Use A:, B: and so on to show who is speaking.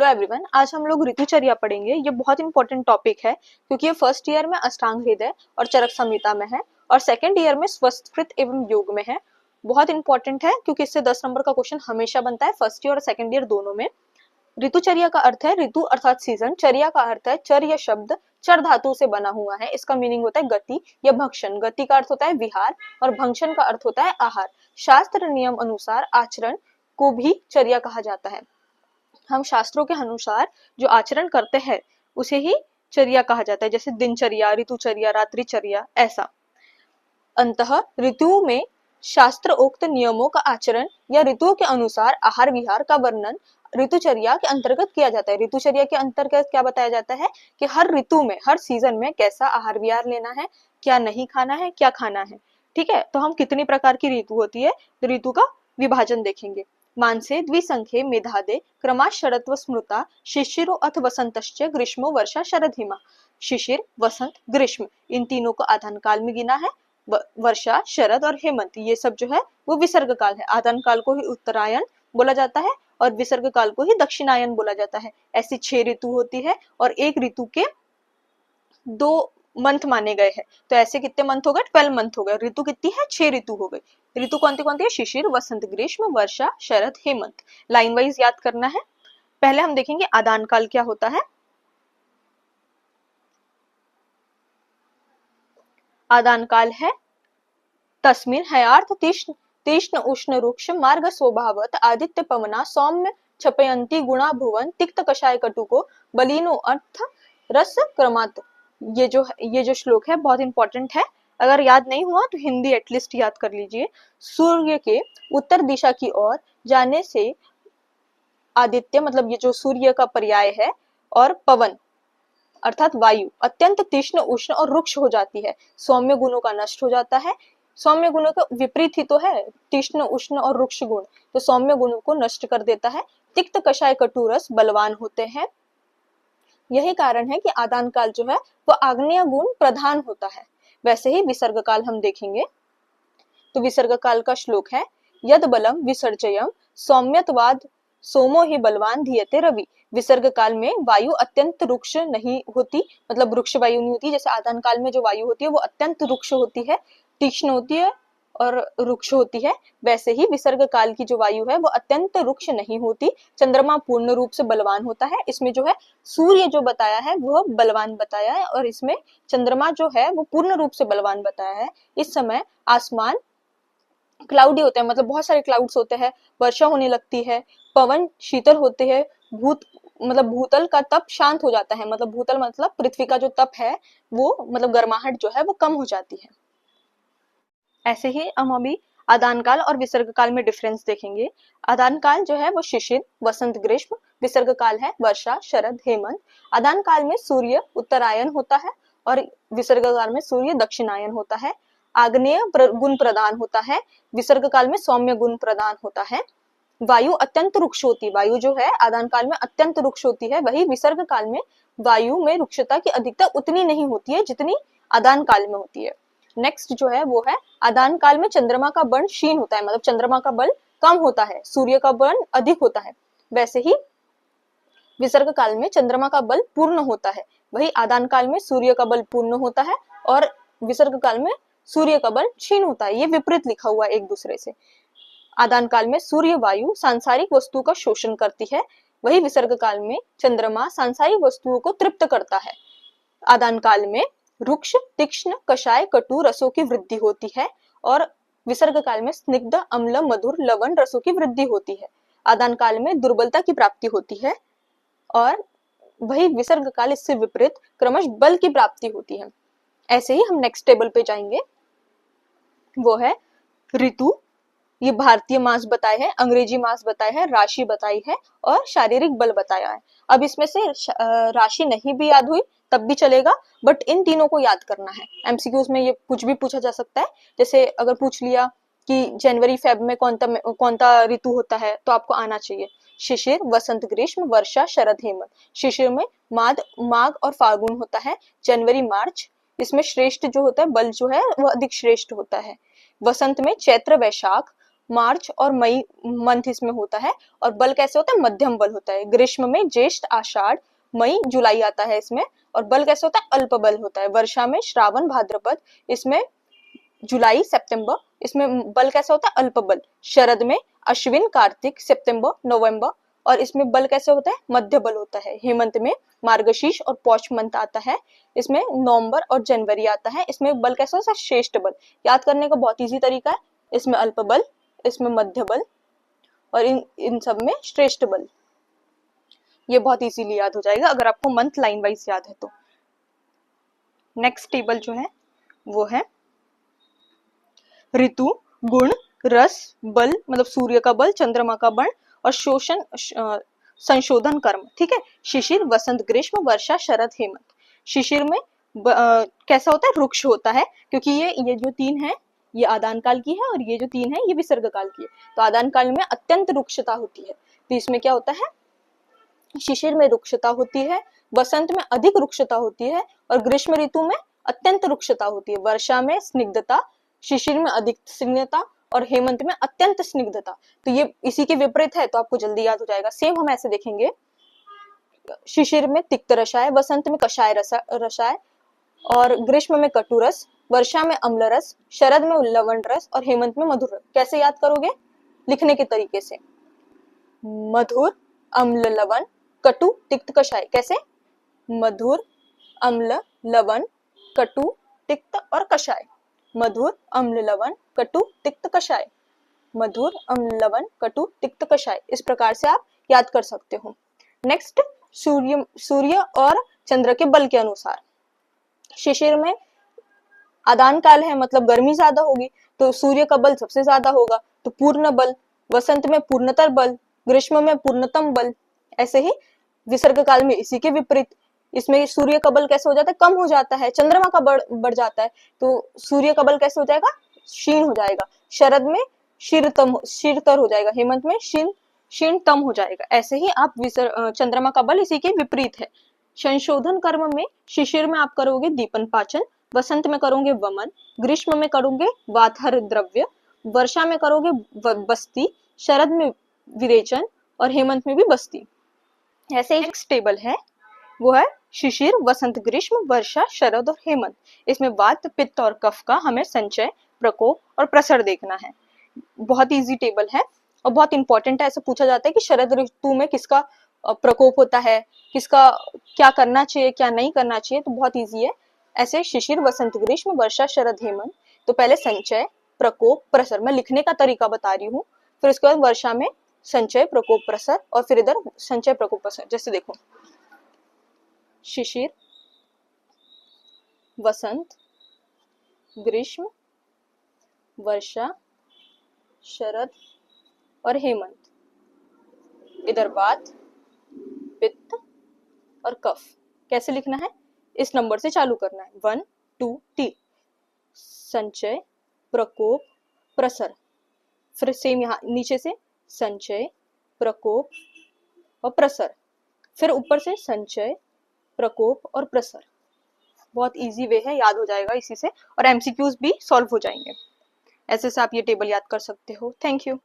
A: Hello everyone, आज हम लोग ऋतुचर्या पढ़ेंगे। ये बहुत इंपॉर्टेंट टॉपिक है क्योंकि ये फर्स्ट ईयर में अष्टांग हृदय और चरक संहिता में है और सेकंड ईयर में स्वस्थकृत एवं योग में है। बहुत इंपॉर्टेंट है क्योंकि इससे 10 नंबर का क्वेश्चन हमेशा बनता है फर्स्ट ईयर और सेकंड ईयर दोनों में। ऋतुचर्या का अर्थ है ऋतु अर्थात सीजन, चर्या का अर्थ है चर्य शब्द चर धातु से बना हुआ है। इसका मीनिंग होता है गति या भक्षण। गति का अर्थ होता है विहार और भक्षण का अर्थ होता है आहार। शास्त्र नियम अनुसार आचरण को भी चर्या कहा जाता है। हम शास्त्रों के अनुसार जो आचरण करते हैं उसे ही चर्या कहा जाता है, जैसे दिनचर्या, ऋतुचर्या, रात्रिचर्या, ऐसा। अंतः ऋतुओं में शास्त्रोक्त नियमों का आचरण या ऋतुओं के अनुसार आहार विहार का वर्णन ऋतुचर्या के अंतर्गत किया जाता है। ऋतुचर्या के अंतर्गत क्या बताया जाता है कि हर ऋतु में, हर सीजन में कैसा आहार विहार लेना है, क्या नहीं खाना है, क्या खाना है। ठीक है, तो हम कितनी प्रकार की ऋतु होती है तो ऋतु का विभाजन देखेंगे। मानसे द्विसंख्ये मेधादे क्रमा शरत्व स्मृता शिशिरो अथ वसंतश्च ग्रीष्मो वर्षा शरद हिमा। शिशिर, वसंत, ग्रीष्म, इन तीनों को आधान काल में गिना है। वर्षा, शरद और हेमंत ये सब जो है वो विसर्ग काल है। आधान काल को ही उत्तरायण बोला जाता है और विसर्ग काल को ही दक्षिणायन बोला जाता है। ऐसी 6 ऋतु होती है और एक ऋतु के 2 मंथ माने गए हैं। तो ऐसे कितने मंथ हो गए? 12 मंथ हो गए। ऋतु कितनी है? 6 ऋतु हो गई। ऋतु कौन कौन सी है? शिशिर, वसंत, ग्रीष्म, वर्षा, शरद, हेमंत। लाइन वाइज याद करना है। पहले हम देखेंगे आदान काल क्या होता है। आदान काल है तस्मिन हयार्थ तीक्ष्ण उष्ण रुक्ष मार्ग स्वभावत आदित्य पवना सौम्य छपयंती गुणा भुवन तिक्त कषाय कटुको बलिनो अर्थ रस क्रमात्। ये जो श्लोक है बहुत इंपॉर्टेंट है। अगर याद नहीं हुआ तो हिंदी एटलीस्ट याद कर लीजिए। सूर्य के उत्तर दिशा की ओर जाने से आदित्य मतलब ये जो सूर्य का पर्याय है और पवन अर्थात वायु अत्यंत तीक्ष्ण उष्ण और रुक्ष हो जाती है। सौम्य गुणों का नष्ट हो जाता है। सौम्य गुणों का विपरीत ही तो है तीक्ष्ण उष्ण और रुक्ष गुण, तो सौम्य गुणों को नष्ट कर देता है। तिक्त कषाय कटुरस बलवान होते हैं। यही कारण है कि आदान काल जो है वो आग्नेय गुण प्रधान होता है। वैसे ही विसर्ग काल हम देखेंगे तो विसर्ग काल का श्लोक है यद बलम विसर्जयम सौम्यत्वाद सोमो ही बलवान धीयते रवि। विसर्ग काल में वायु अत्यंत रुक्ष नहीं होती, मतलब रुक्ष वायु नहीं होती। जैसे आदान काल में जो वायु होती है वो अत्यंत रुक्ष होती है, तीक्ष्ण होती है और रुक्ष होती है। वैसे ही विसर्ग काल की जो वायु है वो अत्यंत रुक्ष नहीं होती। चंद्रमा पूर्ण रूप से बलवान होता है। इसमें जो है सूर्य जो बताया है वह बलवान बताया है और इसमें चंद्रमा जो है वो पूर्ण रूप से बलवान बताया है। इस समय आसमान क्लाउडी होते हैं, मतलब बहुत सारे क्लाउड्स होते हैं, वर्षा होने लगती है, पवन शीतल होते हैं, भूतल का तप शांत हो जाता है। मतलब भूतल मतलब पृथ्वी का जो तप है वो मतलब गर्माहट जो है वो कम हो जाती है। ऐसे ही हम अभी आदान काल और विसर्ग काल में डिफरेंस देखेंगे। आदान काल जो है वो शिशिर, वसंत, ग्रीष्म। विसर्ग काल है वर्षा, शरद, हेमंत। आदान काल में सूर्य उत्तरायण होता है और विसर्ग काल में सूर्य दक्षिणायन होता है। आग्नेय गुण प्रदान होता है, विसर्ग काल में सौम्य गुण प्रदान होता है। वायु अत्यंत रुक्ष होती, वायु जो है आदान काल में अत्यंत रुक्ष होती है। वही विसर्ग काल में वायु में रुक्षता की अधिकता उतनी नहीं होती है जितनी आदान काल में होती है। नेक्स्ट जो है वो है आदान काल में चंद्रमा का बल क्षीण होता है, मतलब चंद्रमा का बल कम होता है, सूर्य का बल अधिक होता है। वैसे ही विसर्ग काल में चंद्रमा का बल पूर्ण होता है। वही आदान काल में सूर्य का बल पूर्ण होता है और विसर्ग काल में सूर्य का बल क्षीण होता है। ये विपरीत लिखा हुआ है एक दूसरे से। आदान काल में सूर्य वायु सांसारिक वस्तु का शोषण करती है, वही विसर्ग काल में चंद्रमा सांसारिक वस्तुओं को तृप्त करता है। आदान काल में रुक्ष, तीक्ष्ण, कषाय, कटु रसों की वृद्धि होती है और विसर्ग काल में स्निग्ध, अम्ल, मधुर, लवण रसों की वृद्धि होती है। आदान काल में दुर्बलता की प्राप्ति होती है और वही विसर्ग काल इससे विपरीत क्रमश बल की प्राप्ति होती है। ऐसे ही हम नेक्स्ट टेबल पे जाएंगे, वो है ऋतु। ये भारतीय मास बताए हैं, अंग्रेजी मास बताए हैं, राशि बताई है और शारीरिक बल बताया है। अब इसमें से राशि नहीं भी याद हुई तब भी चलेगा, बट इन तीनों को याद करना है। एमसीक्यूज में ये कुछ भी पूछा जा सकता है। जैसे अगर पूछ लिया कि जनवरी फेब में कौन सा ऋतु होता है तो आपको आना चाहिए शिशिर, वसंत, ग्रीष्म, वर्षा, शरद, हेमंत। शिशिर में माघ और फाल्गुन होता है। जनवरी, मार्च, इसमें श्रेष्ठ जो होता है बल जो है वो अधिक श्रेष्ठ होता है। वसंत में चैत्र, वैशाख मार्च और मई मंथ इसमें होता है। और बल कैसे होता है, मध्यम बल होता है। ग्रीष्म में ज्येष्ठ आषाढ़ मई जुलाई आता है इसमें, और बल कैसे होता है, अल्प बल होता है। वर्षा में श्रावण भाद्रपद, इसमें जुलाई सितंबर, इसमें बल कैसा होता है, अल्प बल। शरद में अश्विन कार्तिक सितंबर नवंबर, और इसमें बल कैसे होता है, मध्य बल होता है। हेमंत में मार्गशीर्ष और पौष मंथ आता है, इसमें नवंबर और जनवरी आता है। इसमें बल कैसा होता है, श्रेष्ठ बल। याद करने का बहुत इजी तरीका है, इसमें अल्प बल, इसमें मध्य बल, और इन सब में श्रेष्ठ बल। ये बहुत इजीली याद हो जाएगा अगर आपको मंथ लाइन वाइज याद है तो। नेक्स्ट टेबल जो है वो है ऋतु, गुण, रस, बल मतलब सूर्य का बल, चंद्रमा का बल, और शोषण संशोधन कर्म। ठीक है, शिशिर, वसंत, ग्रीष्म, वर्षा, शरद, हेमंत। शिशिर में कैसा होता है, रुक्ष होता है, क्योंकि ये जो तीन है ये आदान काल की है, और ये जो तीन है ये विसर्ग काल की है। तो आदान काल में अत्यंत रुक्षता होती है, तो इसमें क्या होता है, शिशिर में रुक्षता होती है, वसंत में अधिक रुक्षता होती है, और ग्रीष्म ऋतु में अत्यंत रुक्षता होती है। वर्षा में स्निग्धता, शिशिर में अधिक स्निग्धता, और हेमंत में अत्यंत स्निग्धता। तो ये इसी के विपरीत है, तो आपको जल्दी याद हो जाएगा। सेम हम ऐसे देखेंगे, शिशिर में तिक्त रसाय, वसंत में कषाय रसाय, और ग्रीष्म में कटु रस, वर्षा में अम्ल रस, शरद में लवण रस, और हेमंत में मधुर रस। कैसे याद करोगे, लिखने के तरीके से, मधुर, अम्ल, लवण, कटु, तिक्त, कषाय। कैसे, मधुर, अम्ल, लवण, कटु, तिक्त और कषाय। मधुर, अम्ल, लवण, कटु, तिक्त, कषाय। मधुर, अम्ल, लवण, कटु, तिक्त, कषाय। इस प्रकार से आप याद कर सकते हो। नेक्स्ट, सूर्य और चंद्र के बल के अनुसार। शिशिर में आदान काल है, मतलब गर्मी ज्यादा होगी, तो सूर्य का बल सबसे ज्यादा होगा, तो पूर्ण बल। वसंत में पूर्णतर बल, ग्रीष्म में पूर्णतम बल। ऐसे ही विसर्ग काल में इसी के विपरीत, इसमें सूर्य का बल कैसे हो जाता है, कम हो जाता है, चंद्रमा का बढ़ जाता है, तो सूर्य का बल कैसे हो जाएगा, क्षीण हो जाएगा। शरद में शीर्तर हो जाएगा, हेमंत में क्षीणतम हो जाएगा। ऐसे ही आप चंद्रमा का बल इसी के विपरीत है। संशोधन कर्म में शिशिर में आप करोगे दीपन पाचन, वसंत में करोगे वमन, ग्रीष्म में करोगे वातहर द्रव्य, वर्षा में करोगे बस्ती, शरद में विरेचन, और हेमंत में भी बस्ती। ऐसे एक टेबल है, वो है शिशिर, वसंत, ग्रीष्म, वर्षा, शरद और हेमंत। इसमें वात, पित्त और कफ का हमें संचय, प्रकोप और प्रसर देखना है। बहुत इजी टेबल है और बहुत इंपॉर्टेंट है। ऐसा पूछा जाता है कि शरद ऋतु में किसका प्रकोप होता है, किसका क्या करना चाहिए, क्या नहीं करना चाहिए, तो बहुत इजी है। ऐसे शिशिर, वसंत, ग्रीष्म, वर्षा, शरद, हेमंत। तो पहले संचय, प्रकोप, प्रसर, मैं लिखने का तरीका बता रही हूँ। फिर उसके बाद वर्षा में संचय, प्रकोप, प्रसर, और फिर इधर संचय, प्रकोप, प्रसर। जैसे देखो, शिशिर, वसंत, ग्रीष्म, वर्षा, शरद और हेमंत। इधर वात, पित्त और कफ। कैसे लिखना है, इस नंबर से चालू करना है, 1 2 3। संचय, प्रकोप, प्रसर। फिर सेम यहाँ नीचे से संचय, प्रकोप और प्रसर, फिर ऊपर से संचय, प्रकोप और प्रसर। बहुत इजी वे है, याद हो जाएगा इसी से, और एमसीक्यूज भी सॉल्व हो जाएंगे। ऐसे से आप ये टेबल याद कर सकते हो। Thank you.